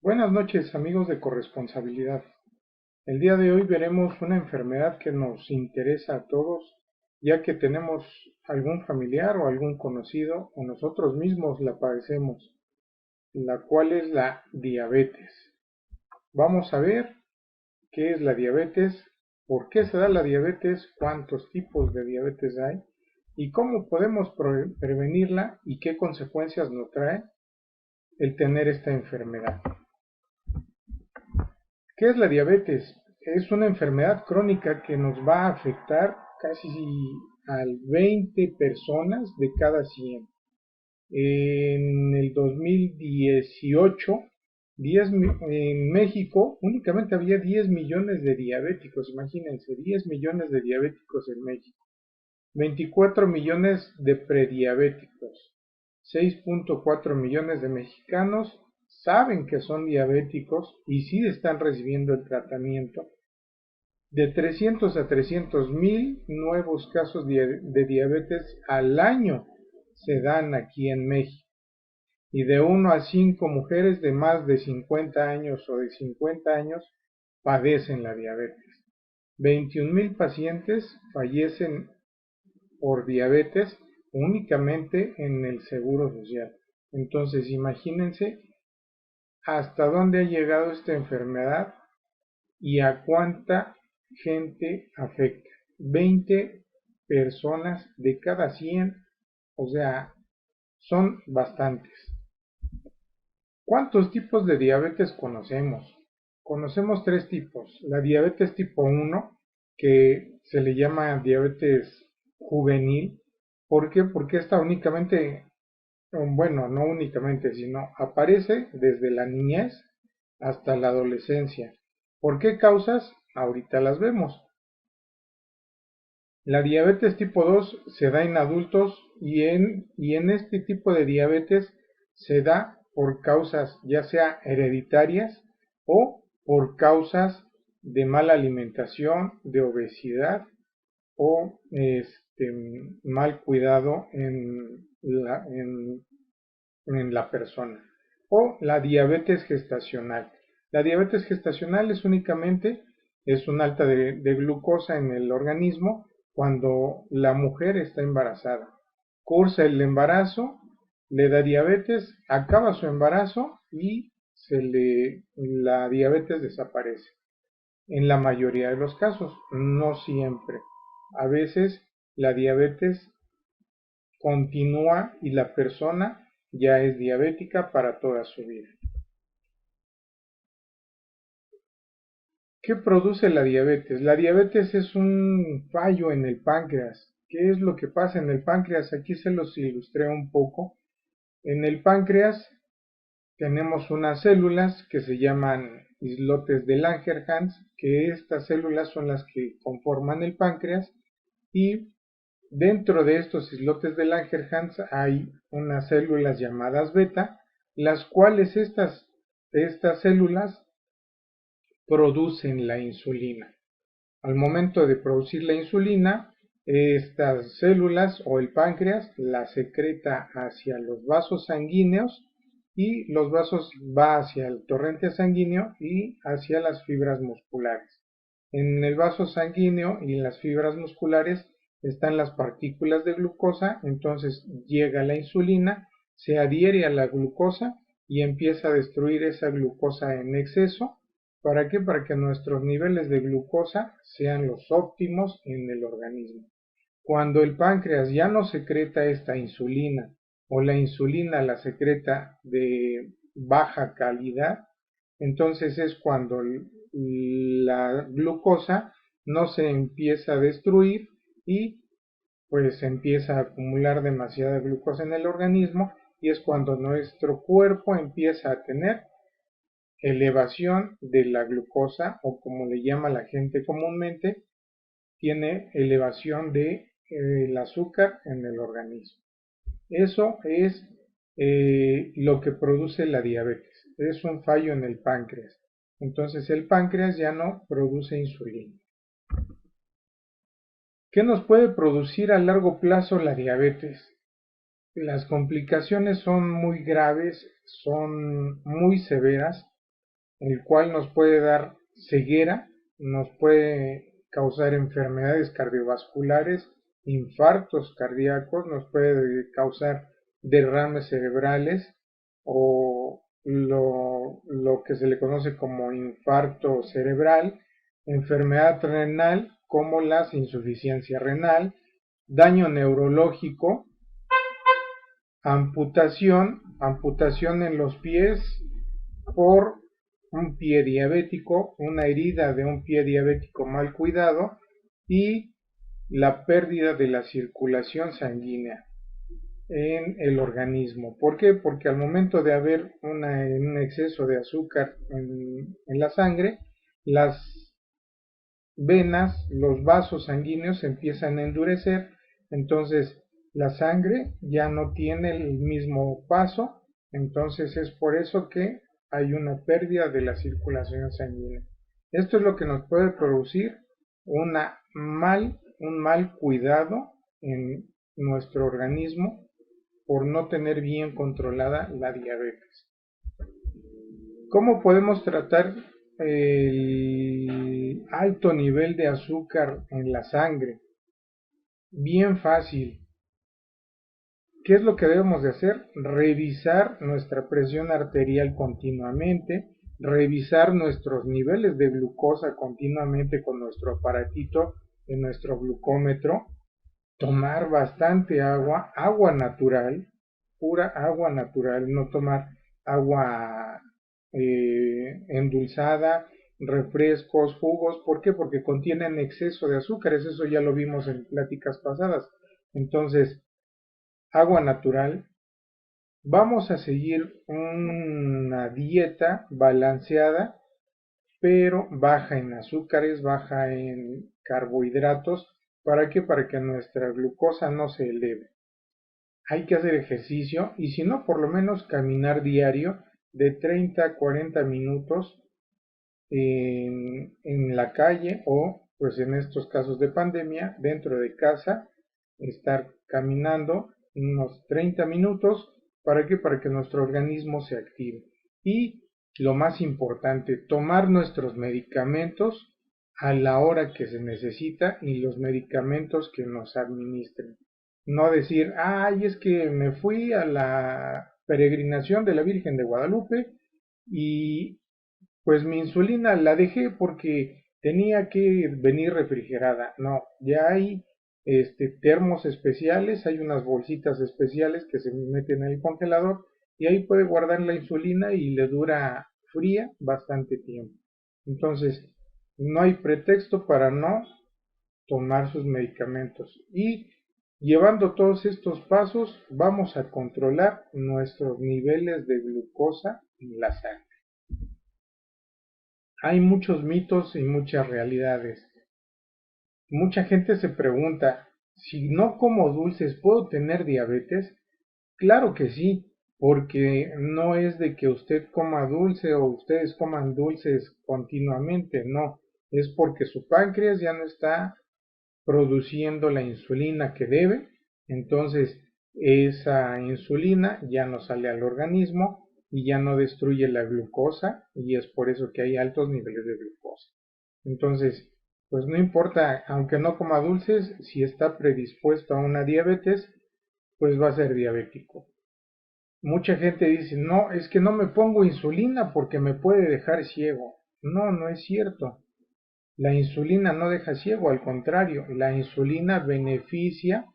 Buenas noches, amigos de corresponsabilidad. El día de hoy veremos una enfermedad que nos interesa a todos, ya que tenemos algún familiar o algún conocido o nosotros mismos la padecemos, la cual es la diabetes. Vamos a ver qué es la diabetes, por qué se da la diabetes, cuántos tipos de diabetes hay y cómo podemos prevenirla y qué consecuencias nos trae el tener esta enfermedad. ¿Qué es la diabetes? Es una enfermedad crónica que nos va a afectar casi al 20 personas de cada 100. En el 2018, en México únicamente había 10 millones de diabéticos, imagínense, 10 millones de diabéticos en México, 24 millones de prediabéticos, 6.4 millones de mexicanos saben que son diabéticos y sí están recibiendo el tratamiento. De 300 a 300 mil nuevos casos de diabetes al año se dan aquí en México. Y de 1 a 5 mujeres de más de 50 años o de 50 años padecen la diabetes. 21 mil pacientes fallecen por diabetes únicamente en el Seguro Social. Entonces, imagínense hasta dónde ha llegado esta enfermedad y a cuánta gente afecta. 20 personas de cada 100, o sea, son bastantes. ¿Cuántos tipos de diabetes conocemos? Conocemos tres tipos. La diabetes tipo 1, que se le llama diabetes juvenil. ¿Por qué? Porque esta únicamente, bueno, no únicamente, sino aparece desde la niñez hasta la adolescencia. ¿Por qué causas? Ahorita las vemos. La diabetes tipo 2 se da en adultos y en este tipo de diabetes se da por causas ya sea hereditarias o por causas de mala alimentación, de obesidad o mal cuidado en la persona. O la diabetes gestacional. La diabetes gestacional es únicamente un alta de glucosa en el organismo cuando la mujer está embarazada. Cursa el embarazo, le da diabetes, acaba su embarazo y la diabetes desaparece. En la mayoría de los casos, no siempre. A veces la diabetes continúa y la persona ya es diabética para toda su vida. ¿Qué produce la diabetes? La diabetes es un fallo en el páncreas. ¿Qué es lo que pasa en el páncreas? Aquí se los ilustré un poco. En el páncreas tenemos unas células que se llaman islotes de Langerhans, que estas células son las que conforman el páncreas y dentro de estos islotes de Langerhans hay unas células llamadas beta, las cuales estas células producen la insulina. Al momento de producir la insulina, estas células o el páncreas la secreta hacia los vasos sanguíneos y los vasos va hacia el torrente sanguíneo y hacia las fibras musculares. En el vaso sanguíneo y en las fibras musculares están las partículas de glucosa, entonces llega la insulina, se adhiere a la glucosa y empieza a destruir esa glucosa en exceso. ¿Para qué? Para que nuestros niveles de glucosa sean los óptimos en el organismo. Cuando el páncreas ya no secreta esta insulina o la insulina la secreta de baja calidad, entonces es cuando la glucosa no se empieza a destruir y pues empieza a acumular demasiada glucosa en el organismo y es cuando nuestro cuerpo empieza a tener elevación de la glucosa o como le llama la gente comúnmente, tiene elevación de el azúcar en el organismo. Eso es lo que produce la diabetes. Es un fallo en el páncreas. Entonces el páncreas ya no produce insulina. ¿Qué nos puede producir a largo plazo la diabetes? Las complicaciones son muy graves, son muy severas el cual nos puede dar ceguera, nos puede causar enfermedades cardiovasculares, infartos cardíacos, nos puede causar derrames cerebrales o lo que se le conoce como infarto cerebral, enfermedad renal como la insuficiencia renal, daño neurológico, amputación en los pies por un pie diabético, una herida de un pie diabético mal cuidado y la pérdida de la circulación sanguínea en el organismo. ¿Por qué? Porque al momento de haber un exceso de azúcar en la sangre, las venas, los vasos sanguíneos se empiezan a endurecer, entonces la sangre ya no tiene el mismo paso, entonces es por eso que hay una pérdida de la circulación sanguínea. Esto es lo que nos puede producir un mal cuidado en nuestro organismo por no tener bien controlada la diabetes. ¿Cómo podemos tratar el alto nivel de azúcar en la sangre? Bien fácil. ¿Qué es lo que debemos de hacer? Revisar nuestra presión arterial continuamente, revisar nuestros niveles de glucosa continuamente con nuestro aparatito en nuestro glucómetro, tomar bastante agua, agua natural, pura agua natural, no tomar agua endulzada, refrescos, jugos. ¿Por qué? Porque contienen exceso de azúcares, eso ya lo vimos en pláticas pasadas. Entonces, agua natural. Vamos a seguir una dieta balanceada, pero baja en azúcares, baja en carbohidratos. ¿Para qué? Para que nuestra glucosa no se eleve. Hay que hacer ejercicio y si no, por lo menos caminar diario de 30 a 40 minutos en la calle o, pues en estos casos de pandemia, dentro de casa, estar caminando unos 30 minutos. ¿Para qué? Para que nuestro organismo se active. Y lo más importante, tomar nuestros medicamentos a la hora que se necesita y los medicamentos que nos administren. No decir, ay, es que me fui a la peregrinación de la Virgen de Guadalupe y pues mi insulina la dejé porque tenía que venir refrigerada. No, ya hay termos especiales, hay unas bolsitas especiales que se meten en el congelador y ahí puede guardar la insulina y le dura fría bastante tiempo. Entonces, no hay pretexto para no tomar sus medicamentos. Y llevando todos estos pasos, vamos a controlar nuestros niveles de glucosa en la sangre. Hay muchos mitos y muchas realidades. Mucha gente se pregunta, si no como dulces, ¿puedo tener diabetes? Claro que sí, porque no es de que usted coma dulce o ustedes coman dulces continuamente, no, es porque su páncreas ya no está produciendo la insulina que debe, entonces esa insulina ya no sale al organismo y ya no destruye la glucosa y es por eso que hay altos niveles de glucosa. Entonces, pues no importa, aunque no coma dulces, si está predispuesto a una diabetes, pues va a ser diabético. Mucha gente dice, no, es que no me pongo insulina porque me puede dejar ciego. No, no es cierto. La insulina no deja ciego, al contrario, la insulina beneficia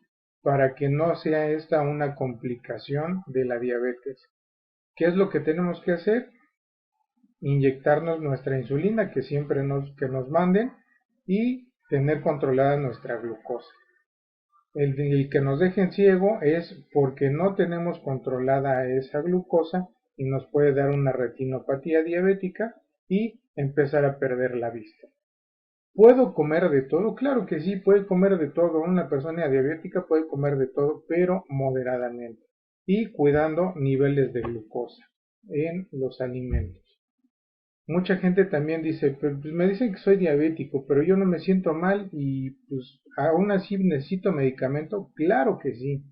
para que no sea esta una complicación de la diabetes. ¿Qué es lo que tenemos que hacer? Inyectarnos nuestra insulina que siempre que nos manden y tener controlada nuestra glucosa. El que nos dejen ciego es porque no tenemos controlada esa glucosa y nos puede dar una retinopatía diabética y empezar a perder la vista. ¿Puedo comer de todo? Claro que sí, puede comer de todo. Una persona diabética puede comer de todo, pero moderadamente y cuidando niveles de glucosa en los alimentos. Mucha gente también dice, pues me dicen que soy diabético, pero yo no me siento mal y pues aún así necesito medicamento. Claro que sí,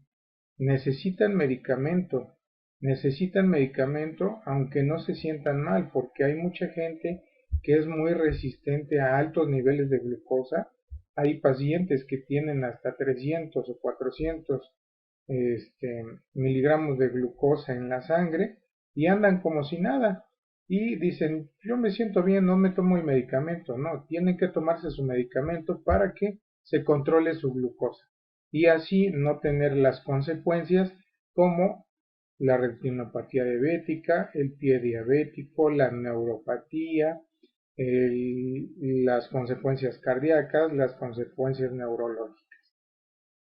necesitan medicamento. necesitan medicamento aunque no se sientan mal, porque hay mucha gente que es muy resistente a altos niveles de glucosa. Hay pacientes que tienen hasta 300 o 400 miligramos de glucosa en la sangre y andan como si nada. Y dicen, yo me siento bien, no me tomo el medicamento. No, tienen que tomarse su medicamento para que se controle su glucosa y así no tener las consecuencias como la retinopatía diabética, el pie diabético, la neuropatía, las consecuencias cardíacas, las consecuencias neurológicas.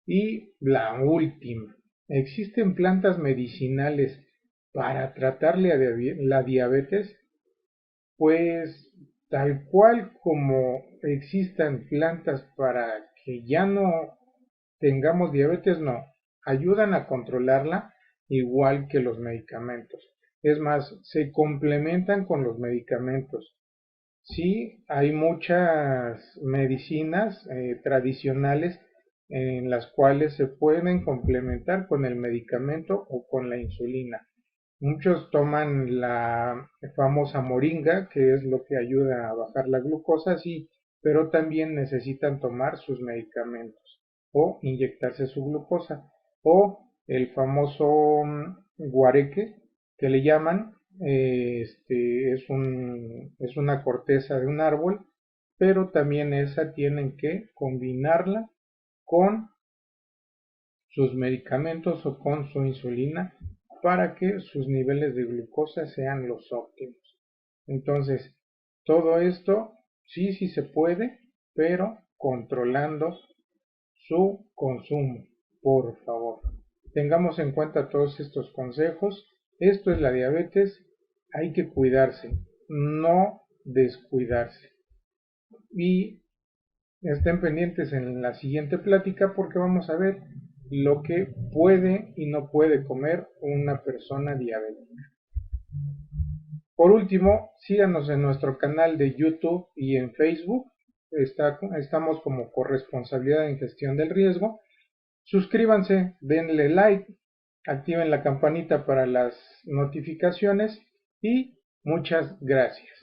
Y la última, ¿existen plantas medicinales para tratar la diabetes? Pues tal cual como existan plantas para que ya no tengamos diabetes, no. Ayudan a controlarla igual que los medicamentos. Es más, se complementan con los medicamentos. Sí, hay muchas medicinas tradicionales en las cuales se pueden complementar con el medicamento o con la insulina. Muchos toman la famosa moringa, que es lo que ayuda a bajar la glucosa, sí, pero también necesitan tomar sus medicamentos o inyectarse su glucosa. O el famoso guareque, que le llaman, es una corteza de un árbol, pero también esa tienen que combinarla con sus medicamentos o con su insulina para que sus niveles de glucosa sean los óptimos. Entonces, todo esto sí se puede, pero controlando su consumo, por favor. Tengamos en cuenta todos estos consejos. Esto es la diabetes, hay que cuidarse, no descuidarse. Y estén pendientes en la siguiente plática porque vamos a ver lo que puede y no puede comer una persona diabética. Por último, síganos en nuestro canal de YouTube y en Facebook. Estamos como Corresponsabilidad en Gestión del Riesgo. Suscríbanse, denle like, activen la campanita para las notificaciones y muchas gracias.